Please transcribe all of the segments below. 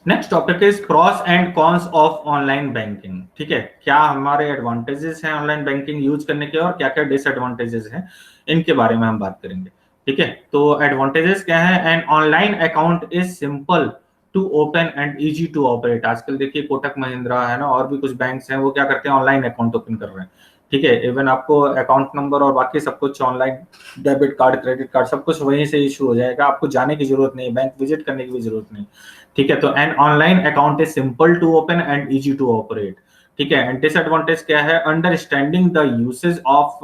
Next topic is pros and cons of online banking. ठीक है, क्या हमारे एडवांटेजेस हैं ऑनलाइन बैंकिंग यूज करने के और क्या क्या डिसएडवांटेजेस हैं, इनके बारे में हम बात करेंगे। ठीक है, तो एडवांटेजेस क्या है? An online account is simple to open and easy to operate. आजकल देखिए कोटक महिंद्रा है ना, और भी कुछ बैंक्स हैं, वो क्या करते हैं, ऑनलाइन अकाउंट ओपन कर रहे हैं। ठीक है, इवन आपको अकाउंट नंबर और बाकी सब कुछ online, debit card, credit card, सब कुछ वहीं से इशू हो जाएगा, आपको जाने की जरूरत नहीं, बैंक विजिट करने की भी जरूरत नहीं। ठीक है, तो an online account is simple to open and easy to operate. ठीक है, एंड डिसएडवांटेज क्या है? Understanding the usage of,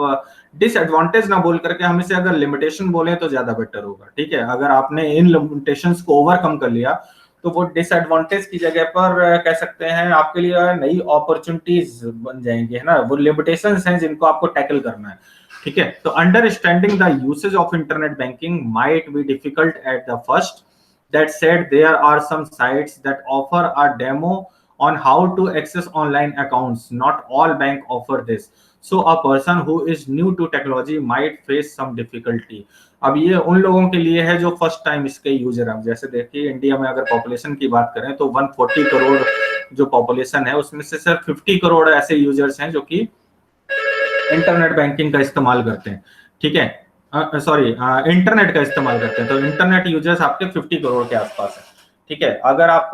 disadvantage ना बोल करके हम इसे अगर लिमिटेशन बोले तो ज्यादा बेटर होगा। ठीक है, अगर आपने इन लिमिटेशंस को ओवरकम कर लिया तो वो डिसएडवांटेज की जगह पर कह सकते हैं आपके लिए नई अपॉर्चुनिटीज बन जाएंगी, है ना। वो लिमिटेशंस हैं जिनको आपको टैकल करना है। ठीक है, तो understanding the usage of internet banking might be difficult at the first. That said, there are some sites that offer a demo on how to access online accounts. Not all bank offer this, so a person who is new to technology might face some difficulty. अब ये उन लोगों के लिए है जो first time इसके user हैं। जैसे देखिए इंडिया में अगर पॉपुलेशन की बात करें तो 140 करोड़ जो पॉपुलेशन है उसमें से सिर्फ 50 करोड़ ऐसे यूजर्स हैं जो कि इंटरनेट बैंकिंग का इस्तेमाल करते हैं। ठीक है, सॉरी, इंटरनेट का इस्तेमाल करते हैं। तो इंटरनेट यूजर्स आपके 50 करोड़ के आसपास है। ठीक है, अगर आप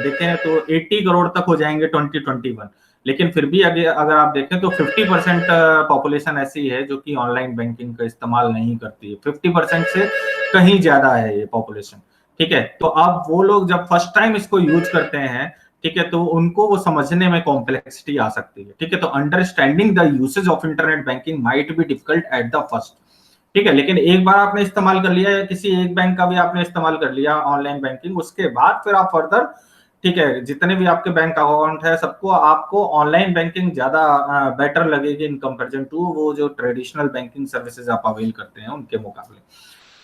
देखें तो 80 करोड़ तक हो जाएंगे 2021, लेकिन फिर भी अगर आप देखें तो 50% पॉपुलेशन ऐसी है जो कि ऑनलाइन बैंकिंग का इस्तेमाल नहीं करती है। 50% से कहीं ज्यादा है ये पॉपुलेशन। ठीक है, तो अब वो लोग जब फर्स्ट टाइम इसको यूज करते हैं, ठीक है, तो उनको वो समझने में कॉम्प्लेक्सिटी आ सकती है। ठीक है, तो understanding the usage of internet banking might be difficult at the first. ठीक है, लेकिन एक बार आपने इस्तेमाल कर लिया, किसी एक बैंक का भी आपने इस्तेमाल कर लिया ऑनलाइन बैंकिंग, उसके बाद फिर आप फर्दर, ठीक है, जितने भी आपके बैंक अकाउंट है सबको आपको ऑनलाइन बैंकिंग ज्यादा बेटर लगेगी इन कंपैरिजन टू वो जो ट्रेडिशनल बैंकिंग सर्विसेज आप अवेल करते हैं उनके मुकाबले।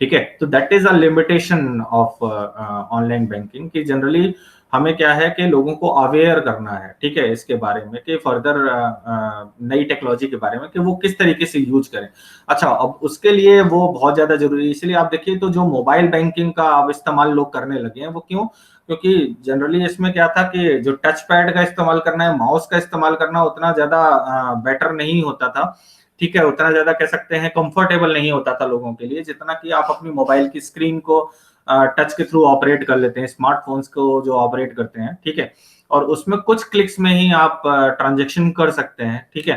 ठीक है, तो that is a limitation of online banking कि जनरली हमें क्या है कि लोगों को अवेयर करना है। ठीक है, इसके बारे में कि फर्दर नई टेक्नोलॉजी के बारे में कि वो किस तरीके से यूज करें। अच्छा, अब उसके लिए वो बहुत ज्यादा जरूरी है। इसलिए आप देखिए तो जो मोबाइल बैंकिंग का अब इस्तेमाल लोग करने लगे हैं, वो क्यों? क्योंकि जनरली इसमें क्या था कि जो टच पैड का इस्तेमाल करना है, माउस का इस्तेमाल करना उतना ज्यादा बेटर नहीं होता था। ठीक है, उतना ज्यादा कह सकते हैं कंफर्टेबल नहीं होता था लोगों के लिए, जितना कि आप अपनी मोबाइल की स्क्रीन को टच के थ्रू ऑपरेट कर लेते हैं, स्मार्टफोन्स को जो ऑपरेट करते हैं। ठीक है, और उसमें कुछ क्लिक्स में ही आप ट्रांजेक्शन कर सकते हैं। ठीक है,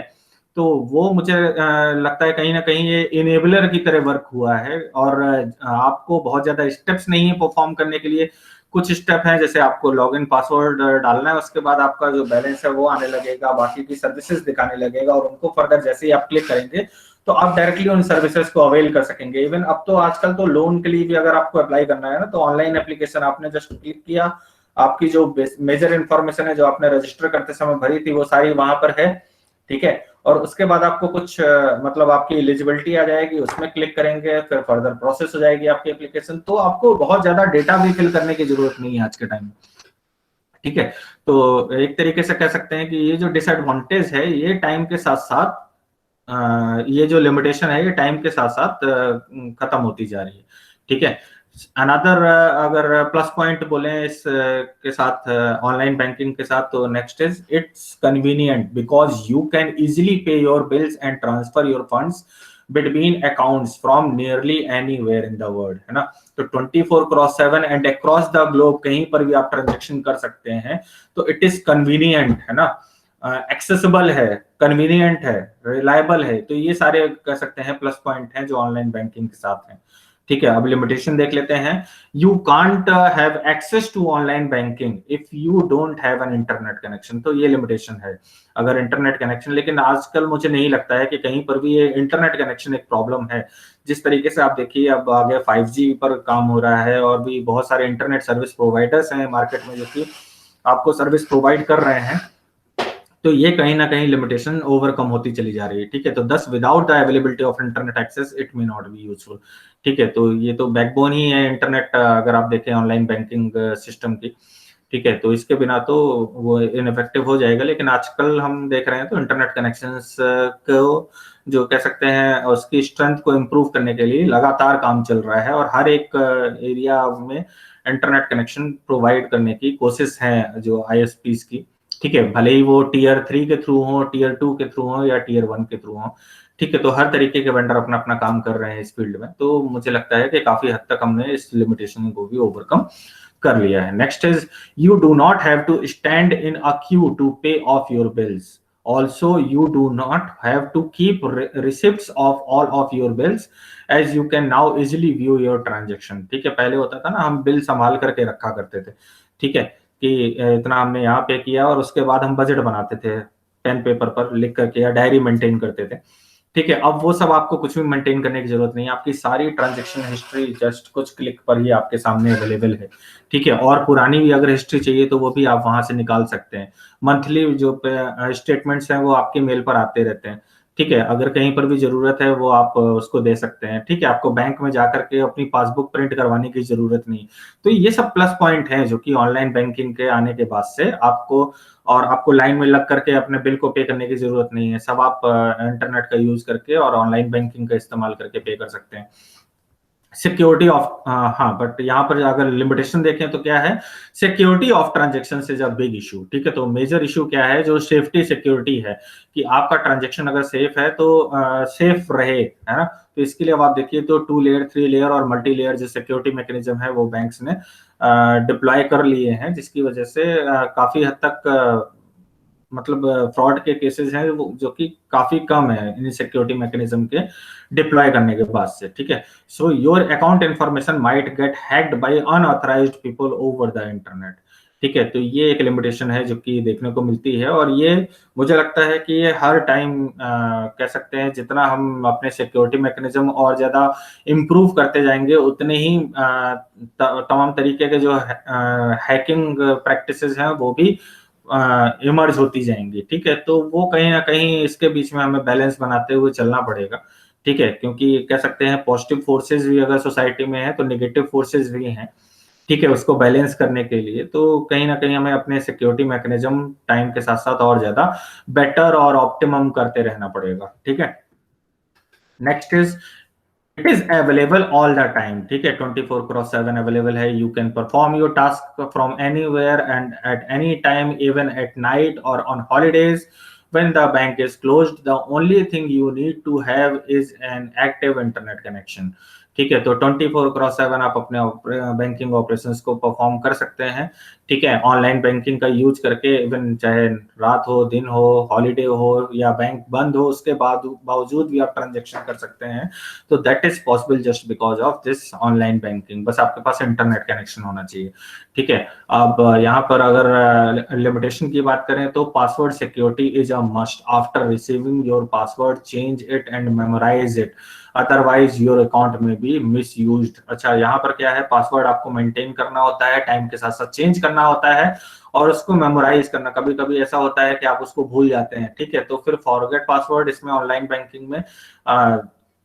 तो वो मुझे लगता है कहीं ना कहीं ये इनेबलर की तरह वर्क हुआ है, और आपको बहुत ज्यादा स्टेप्स नहीं है परफॉर्म करने के लिए। कुछ स्टेप हैं, जैसे आपको लॉगिन पासवर्ड डालना है, उसके बाद आपका जो बैलेंस है वो आने लगेगा, बाकी की सर्विसेज दिखाने लगेगा, और उनको फर्दर जैसे ही आप क्लिक करेंगे तो आप डायरेक्टली उन सर्विसेज को अवेल कर सकेंगे। इवन अब तो आजकल तो लोन के लिए भी अगर आपको अप्लाई करना है ना, तो ऑनलाइन एप्लीकेशन आपने जस्ट क्लिक किया, आपकी जो मेजर इन्फॉर्मेशन है जो आपने रजिस्टर करते समय भरी थी वो सारी वहां पर है। ठीक है, और उसके बाद आपको कुछ मतलब आपकी एलिजिबिलिटी आ जाएगी, उसमें क्लिक करेंगे, फिर फर्दर प्रोसेस हो जाएगी आपकी एप्लीकेशन। तो आपको बहुत ज्यादा डेटा भी फिल करने की जरूरत नहीं है आज के टाइम में। ठीक है, तो एक तरीके से कह सकते हैं कि ये जो डिसएडवांटेज है ये टाइम के साथ साथ, ये जो लिमिटेशन है ये टाइम के साथ साथ खत्म होती जा रही है। ठीक है, अनदर अगर प्लस पॉइंट बोले इस के साथ, ऑनलाइन बैंकिंग के साथ, तो next is it's convenient because you can easily pay your bills and transfer your funds between accounts from nearly anywhere in the world, है ना। तो 24/7 एंड अक्रॉस द ग्लोब कहीं पर भी आप ट्रांजेक्शन कर सकते हैं। तो इट इज कन्वीनियंट, है ना, एक्सेसिबल है, कन्वीनियंट है, रिलायबल है। तो ये सारे कह सकते हैं प्लस पॉइंट हैं जो ऑनलाइन बैंकिंग के साथ हैं। ठीक है, अब लिमिटेशन देख लेते हैं। You can't have access to online banking if you don't have an internet connection. तो ये लिमिटेशन है, अगर इंटरनेट कनेक्शन, लेकिन आजकल मुझे नहीं लगता है कि कहीं पर भी ये इंटरनेट कनेक्शन एक प्रॉब्लम है। जिस तरीके से आप देखिए अब आगे 5G पर काम हो रहा है, और भी बहुत सारे इंटरनेट सर्विस प्रोवाइडर्स हैं मार्केट में जो कि आपको सर्विस प्रोवाइड कर रहे हैं, तो ये कहीं ना कहीं लिमिटेशन ओवरकम होती चली जा रही है। ठीक है, तो thus without the availability of internet access it may not be useful. ठीक है, तो ये तो बैकबोन ही है इंटरनेट, अगर आप देखें ऑनलाइन बैंकिंग सिस्टम की। ठीक है, तो इसके बिना तो वो इनइफेक्टिव हो जाएगा। लेकिन आजकल हम देख रहे हैं तो इंटरनेट कनेक्शंस को जो कह सकते हैं उसकी स्ट्रेंथ को इम्प्रूव करने के लिए लगातार काम चल रहा है, और हर एक एरिया में इंटरनेट कनेक्शन प्रोवाइड करने की कोशिश है जो आईएसपीज की। ठीक है, भले ही वो टीयर 3 के थ्रू हो, टीयर 2 के थ्रू हो या टीयर 1 के थ्रू हो। ठीक है, तो हर तरीके के वेंडर अपना अपना काम कर रहे हैं इस फील्ड में। तो मुझे लगता है कि काफी हद तक हमने इस लिमिटेशन को भी ओवरकम कर लिया है। Next is, you do not have to stand in a queue to pay off your bills. Also, you do not have to keep receipts of all of your bills, as you can now easily view your transaction. ठीक है, पहले होता था ना, हम bill संभाल करके रखा करते थे। ठीक है, कि इतना हमने यहाँ पे किया, और उसके बाद हम बजट बनाते थे पेन पेपर पर लिख करके, या डायरी मेंटेन करते थे। ठीक है, अब वो सब आपको कुछ भी मेंटेन करने की जरूरत नहीं है। आपकी सारी ट्रांजैक्शन हिस्ट्री जस्ट कुछ क्लिक पर ही आपके सामने अवेलेबल है। ठीक है, और पुरानी भी अगर हिस्ट्री चाहिए तो वो भी आप वहां से निकाल सकते हैं। मंथली जो स्टेटमेंट्स हैं वो आपके मेल पर आते रहते हैं। ठीक है, अगर कहीं पर भी जरूरत है वो आप उसको दे सकते हैं। ठीक है, आपको बैंक में जाकर के अपनी पासबुक प्रिंट करवाने की जरूरत नहीं। तो ये सब प्लस पॉइंट हैं जो कि ऑनलाइन बैंकिंग के आने के बाद से आपको लाइन में लग करके अपने बिल को पे करने की जरूरत नहीं है। सब आप इंटरनेट का यूज करके और ऑनलाइन बैंकिंग का इस्तेमाल करके पे कर सकते हैं। सिक्योरिटी ऑफ, हाँ, बट यहाँ पर अगर लिमिटेशन देखें तो क्या है, security of transaction is a big issue. ठीक है, तो मेजर इशू क्या है, जो सेफ्टी सिक्योरिटी है, कि आपका ट्रांजेक्शन अगर सेफ है तो सेफ रहे, है ना। तो इसके लिए अब आप देखिए तो 2 लेयर, 3 लेयर और मल्टी लेयर जो सिक्योरिटी मैकेनिज्म है वो बैंक्स ने डिप्लॉय कर लिए हैं, जिसकी वजह से काफी हद तक मतलब फ्रॉड के केसेस हैं जो कि काफी कम है इन सिक्योरिटी मैकेनिज्म के डिप्लॉय करने के बाद से। ठीक है, so your account information might get hacked by unauthorised people over the internet. ठीक है, तो ये एक लिमिटेशन है जो कि देखने को मिलती है, और ये मुझे लगता है कि ये हर टाइम कह सकते हैं जितना हम अपने सिक्योरिटी मैकेनिज्म और ज्यादा इम्प्रूव करते जाएंगे उतने ही तमाम तरीके के जो हैकिंग प्रैक्टिसेस हैं वो भी इमर्ज होती जाएंगी। ठीक है, तो वो कहीं ना कहीं इसके बीच में हमें बैलेंस बनाते हुए चलना पड़ेगा। ठीक है, क्योंकि कह सकते हैं पॉजिटिव फोर्सेस भी अगर सोसाइटी में है तो नेगेटिव फोर्सेस भी हैं। ठीक है, उसको बैलेंस करने के लिए तो कहीं ना कहीं हमें अपने सिक्योरिटी मैकेनिज्म टाइम के साथ साथ और ज्यादा बेटर और ऑप्टिमम करते रहना पड़ेगा। ठीक है, next is, it is available all the time. ठीक है, 24/7 अवेलेबल है। You can perform your task from anywhere and at any time, even at night और on holidays when the bank is closed. The only thing you need to have is an active internet connection. ठीक है, तो 24/7 आप अपने banking operations को perform कर सकते हैं। ठीक है, ऑनलाइन बैंकिंग का यूज करके, इवन चाहे रात हो, दिन हो, हॉलीडे हो या बैंक बंद हो, उसके बाद बावजूद भी आप ट्रांजेक्शन कर सकते हैं। तो that is possible just because of this online banking. बस आपके पास इंटरनेट कनेक्शन होना चाहिए। ठीक है, अब यहाँ पर अगर लिमिटेशन की बात करें तो password security is a must. After receiving your password, change it and memorise it, otherwise your account may be misuse. अच्छा, यहाँ पर क्या है, पासवर्ड आपको मेंटेन करना होता है, टाइम के साथ साथ चेंज करना होता है, और उसको मेमोराइज करना। कभी कभी ऐसा होता है कि आप उसको भूल जाते हैं। ठीक है, तो फिर फॉरगेट पासवर्ड इसमें ऑनलाइन बैंकिंग में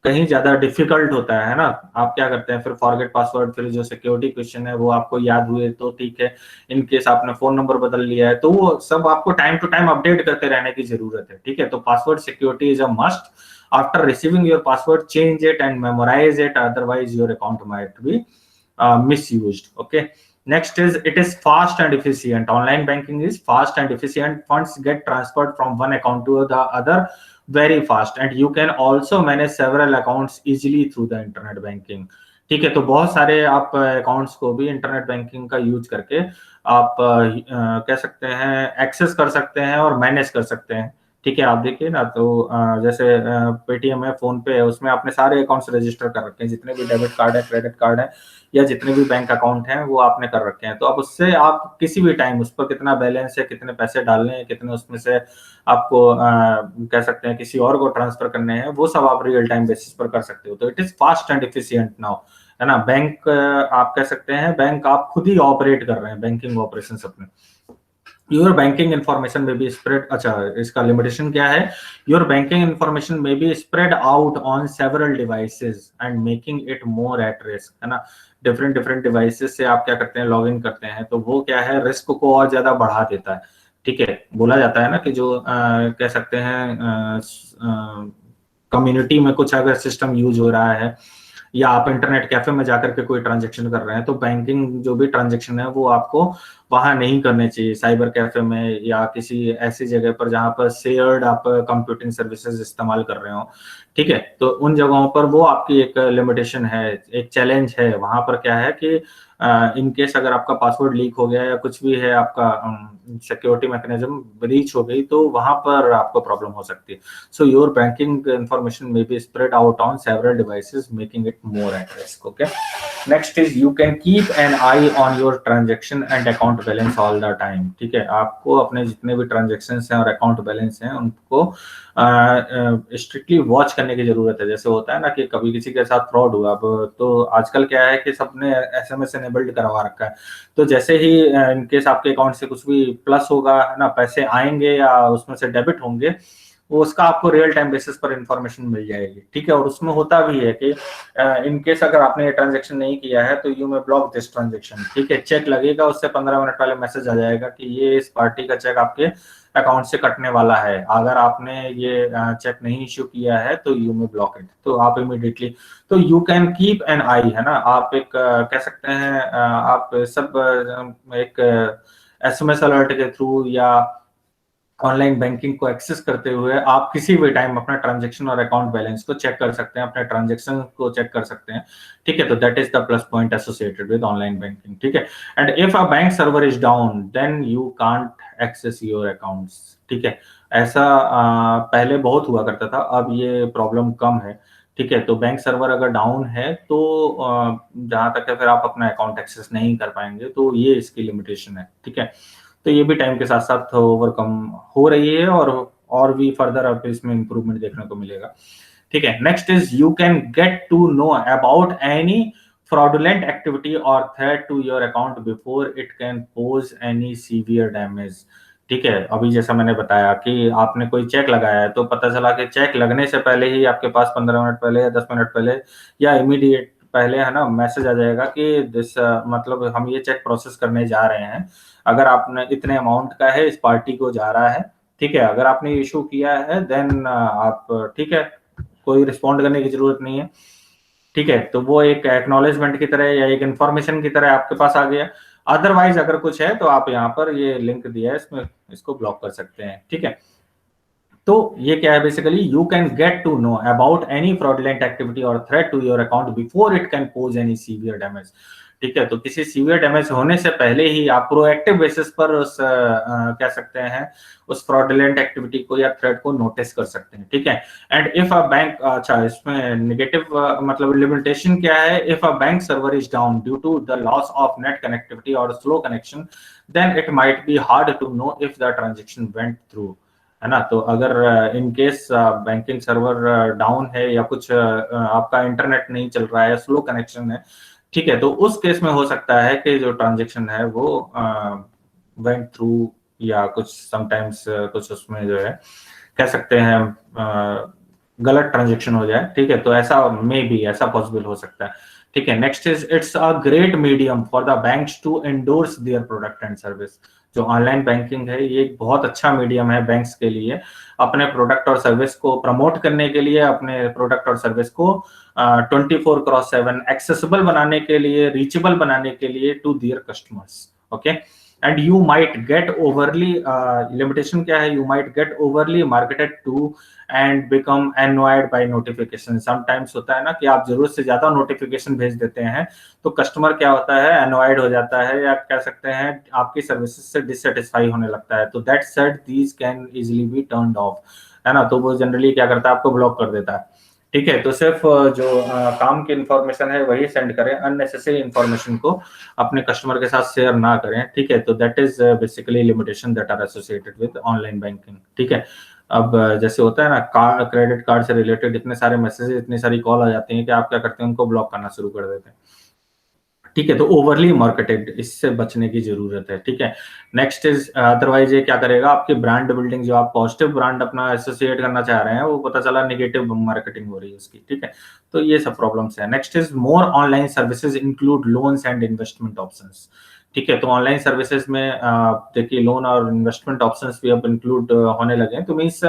कहीं ज्यादा डिफिकल्ट होता है ना। आप क्या करते हैं, फिर फॉरगेट पासवर्ड, फिर जो सिक्योरिटी क्वेश्चन है वो आपको याद हुए तो ठीक है, इन केस आपने फोन नंबर बदल लिया है तो वो सब आपको टाइम टू टाइम अपडेट करते रहने की जरूरत है। ठीक है, तो password security is a must. After receiving your password, change it and memorise it, otherwise your account might be misused. Okay, next is, it is fast and efficient. Online banking is fast and efficient. Funds get transferred from one account to the other very fast, and you can also manage several accounts easily through the internet banking. ठीक है, तो बहुत सारे आप accounts को भी internet banking का use करके आप कह सकते हैं एक्सेस कर सकते हैं और मैनेज कर सकते हैं। ठीक है, आप देखिए ना, तो जैसे पेटीएम है, फोन पे है, उसमें आपने सारे अकाउंट्स रजिस्टर कर रखे हैं, जितने भी डेबिट कार्ड है, क्रेडिट कार्ड है, या जितने भी बैंक अकाउंट हैं वो आपने कर रखे हैं। तो अब उससे आप किसी भी टाइम उस पर कितना बैलेंस है, कितने पैसे डालने हैं, कितने उसमें से आपको कह सकते हैं किसी और को ट्रांसफर करने हैं, वो सब आप रियल टाइम बेसिस पर कर सकते हो। तो it is fast and efficient now, है ना। बैंक आप कह सकते हैं बैंक आप खुद ही ऑपरेट कर रहे हैं बैंकिंग ऑपरेशन अपने। योर बैंकिंग इन्फॉर्मेशन में बी स्प्रेड, अच्छा इसका लिमिटेशन क्या है, योर बैंकिंग इन्फॉर्मेशन में be spread out on several devices and making it more at risk, है ना। डिफरेंट डिफरेंट डिवाइसेस से आप क्या करते हैं, लॉग इन करते हैं, तो वो क्या है, रिस्क को और ज्यादा बढ़ा देता है। ठीक है, बोला जाता है ना कि जो कह सकते हैं कम्युनिटी में कुछ अगर सिस्टम यूज हो रहा है, या आप इंटरनेट कैफे में जाकर के कोई ट्रांजेक्शन कर रहे हैं, तो बैंकिंग जो भी ट्रांजेक्शन है वो आपको वहां नहीं करने चाहिए, साइबर कैफे में या किसी ऐसी जगह पर जहां पर शेयर्ड आप कंप्यूटिंग सर्विसेज इस्तेमाल कर रहे हो। ठीक है, तो उन जगहों पर वो आपकी एक लिमिटेशन है, एक चैलेंज है। वहां पर क्या है कि इन केस अगर आपका पासवर्ड लीक हो गया या कुछ भी है, आपका सिक्योरिटी मैकेनिज्म ब्रीच हो गई, तो वहां पर आपको प्रॉब्लम हो सकती है। So your banking information may be spread out on several devices, making it more at risk. Okay. Next is you can keep an eye on your transaction and account balance all the time. ठीक है, आपको अपने जितने भी transaction हैं और account balance हैं उनको स्ट्रिक्टली वॉच करने की जरूरत है। जैसे होता है ना कि कभी किसी के साथ फ्रॉड हुआ, अब तो आजकल क्या है कि सबने एसएमएस एनेबल्ड करवा रखा है, तो जैसे ही इनकेस आपके अकाउंट से कुछ भी प्लस होगा, है ना, पैसे आएंगे या उसमें से डेबिट होंगे, वो उसका आपको रियल टाइम बेसिस पर इंफॉर्मेशन मिल जाएगी। ठीक है, और उसमें होता भी है कि इन केस अगर आपने ये ट्रांजेक्शन नहीं किया है तो यू में ब्लॉक दिस ट्रांजेक्शन। ठीक है, चेक लगेगा, उससे 15 मिनट पहले मैसेज आ जाएगा कि ये इस पार्टी का चेक आपके अकाउंट से कटने वाला है। अगर आपने ये चेक नहीं इश्यू किया है तो यू में ब्लॉक इट, तो आप इमीडिएटली, तो यू कैन कीप एन आई, है ना, आप एक कह सकते हैं आप सब एक एसएमएस अलर्ट के थ्रू या ऑनलाइन बैंकिंग को एक्सेस करते हुए आप किसी भी टाइम अपना ट्रांजैक्शन और अकाउंट बैलेंस को चेक कर सकते हैं, अपने ट्रांजैक्शन को चेक कर सकते हैं। ठीक है, तो that is the plus point associated with online banking. ठीक है, and if a bank server is down then you can't access your accounts. ठीक है, ऐसा पहले बहुत हुआ करता था, अब ये प्रॉब्लम कम है। ठीक है, तो बैंक सर्वर अगर डाउन है तो जहां तक है फिर आप अपना अकाउंट एक्सेस नहीं कर पाएंगे, तो ये इसकी लिमिटेशन है। ठीक है, तो ये भी टाइम के साथ साथ ओवरकम हो रही है, और भी फर्दर अब इसमें इंप्रूवमेंट देखने को मिलेगा। ठीक है, next is you can get to know about any fraudulent activity or threat to your account before it can pose any severe damage। ठीक है, अभी जैसा मैंने बताया कि आपने कोई चेक लगाया है, तो पता चला कि चेक लगने से पहले ही आपके पास 15 मिनट पहले या 10 मिनट पहले या इमीडिएट पहले, है ना, मैसेज आ जाएगा कि दिस मतलब हम ये चेक प्रोसेस करने जा रहे हैं, अगर आपने इतने अमाउंट का है, इस पार्टी को जा रहा है। ठीक है, अगर आपने इशू किया है देन आप, ठीक है, कोई रिस्पॉन्ड करने की जरूरत नहीं है। ठीक है, तो वो एक एक्नॉलेजमेंट की तरह या एक इंफॉर्मेशन की तरह आपके पास आ गया। अदरवाइज अगर कुछ है तो आप यहाँ पर ये लिंक दिया है, इसमें इसको ब्लॉक कर सकते हैं। ठीक है, तो ये क्या है, basically you can get to know about any fraudulent activity और threat to your account before it can pose any severe damage. ठीक है, तो किसी सीवियर डैमेज होने से पहले ही आप प्रोएक्टिव बेसिस पर उस कह सकते हैं उस फ्रॉडलेंट एक्टिविटी को या थ्रेट को नोटिस कर सकते हैं। ठीक है, एंड इफ अ बैंक, अच्छा इसमें नेगेटिव मतलब लिमिटेशन क्या है, if a bank server is down due to the loss of net connectivity और slow connection then it might be hard to know if the transaction went through, है ना। तो अगर in case banking server down है या कुछ आपका internet नहीं चल रहा है, स्लो कनेक्शन है, ठीक है, तो उस केस में हो सकता है कि जो ट्रांजेक्शन है वो वेंट थ्रू या कुछ समटाइम्स कुछ उसमें जो है कह सकते हैं गलत ट्रांजेक्शन हो जाए। ठीक है, तो ऐसा मे बी ऐसा पॉसिबल हो सकता है। ठीक है, next is it's a great medium for the banks to endorse their product and service. जो ऑनलाइन बैंकिंग है ये एक बहुत अच्छा मीडियम है बैंक्स के लिए अपने प्रोडक्ट और सर्विस को प्रमोट करने के लिए, अपने प्रोडक्ट और सर्विस को 24/7 एक्सेसिबल बनाने के लिए, रीचेबल बनाने के लिए to their customers. Okay, and you might get overly, limitation क्या है, you might get overly marketed to and become annoyed by notification. Sometimes होता है ना कि आप जरूरत से ज्यादा नोटिफिकेशन भेज देते हैं, तो कस्टमर क्या होता है, एनॉयड हो जाता है, या कह सकते हैं आपकी सर्विसेज से डिससेटिस्फाई होने लगता है। तो that said these can easily B turned of, है ना, तो वो जनरली क्या करता है, आपको ब्लॉक कर देता है। ठीक है, तो सिर्फ जो काम की इंफॉर्मेशन है वही सेंड करें, अननेसेसरी इंफॉर्मेशन को अपने कस्टमर के साथ शेयर ना करें। ठीक है, तो that is basically limitation that are associated with online banking. ठीक है, अब जैसे होता है ना, क्रेडिट कार्ड से रिलेटेड इतने सारे मैसेजेस, इतनी सारी कॉल आ जाती हैं कि आप क्या करते हैं, उनको ब्लॉक करना शुरू कर देते हैं। ठीक है, तो ओवरली मार्केटेड, इससे बचने की जरूरत है। ठीक है, नेक्स्ट इज अदरवाइज ये क्या करेगा, आपकी ब्रांड बिल्डिंग, जो आप पॉजिटिव ब्रांड अपना एसोसिएट करना चाह रहे हैं, वो पता चला नेगेटिव मार्केटिंग हो रही है उसकी। ठीक है, तो ये सब प्रॉब्लम्स है। Next is more online services include loans and investment options. ठीक है, तो ऑनलाइन सर्विसेज में देखिए लोन और इन्वेस्टमेंट ऑप्शंस भी अब इंक्लूड होने लगे हैं। तो means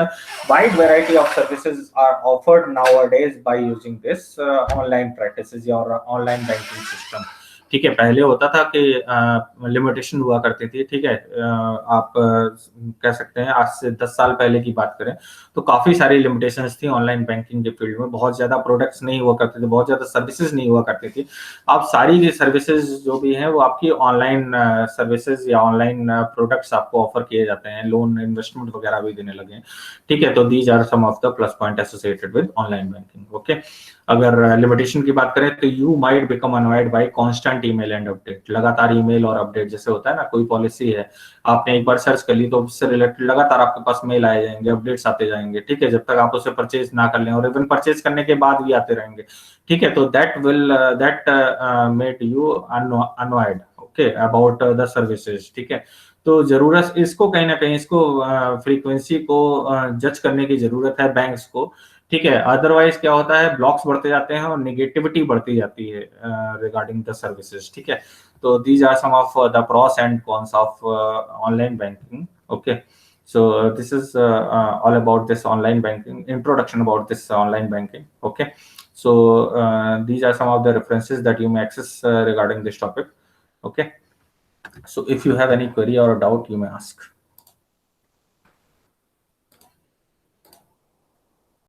wide variety of services are offered nowadays by using this online practices या ऑनलाइन बैंकिंग सिस्टम। ठीक है, पहले होता था कि लिमिटेशन हुआ करती थी। ठीक है, आप कह सकते हैं आज से 10 साल पहले की बात करें तो काफी सारी लिमिटेशंस थी ऑनलाइन बैंकिंग के फील्ड में। बहुत ज्यादा प्रोडक्ट्स नहीं हुआ करते थे, बहुत ज्यादा सर्विसेज नहीं हुआ करती थी। अब सारी सर्विसेज जो भी हैं वो आपकी ऑनलाइन सर्विसेज या ऑनलाइन प्रोडक्ट्स आपको ऑफर किए जाते हैं, लोन इन्वेस्टमेंट वगैरह भी देने लगे हैं। ठीक है, तो these are some of the plus point associated with online banking. Okay, अगर लिमिटेशन की बात करें तो you might become annoyed by constant email and update. लगातार ईमेल और अपडेट, जैसे होता है ना, कोई पॉलिसी है आपने एक बार सर्च कर ली तो उससे रिलेटेड लगातार आपके पास मेल आए जाएंगे, अपडेट्स आते जाएंगे। ठीक है, जब तक आप उसे परचेज ना कर लें, और इवन परचेज करने के बाद भी आते रहेंगे। ठीक है, तो that made you annoyed, okay, about the services. ठीक है, तो जरूरत इसको कहीं ना कहीं इसको फ्रीक्वेंसी को जज करने की जरूरत है बैंक्स को। ठीक है, अदरवाइज क्या होता है, ब्लॉक्स बढ़ते जाते हैं और निगेटिविटी बढ़ती जाती है रिगार्डिंग द सर्विसेज। ठीक है, तो these are some of the pros and cons of online banking. Okay, so this is all about this online banking, introduction about this online banking. Okay, so these are some of the references that you may access regarding this topic. Okay, so if you have any query or doubt, you may ask.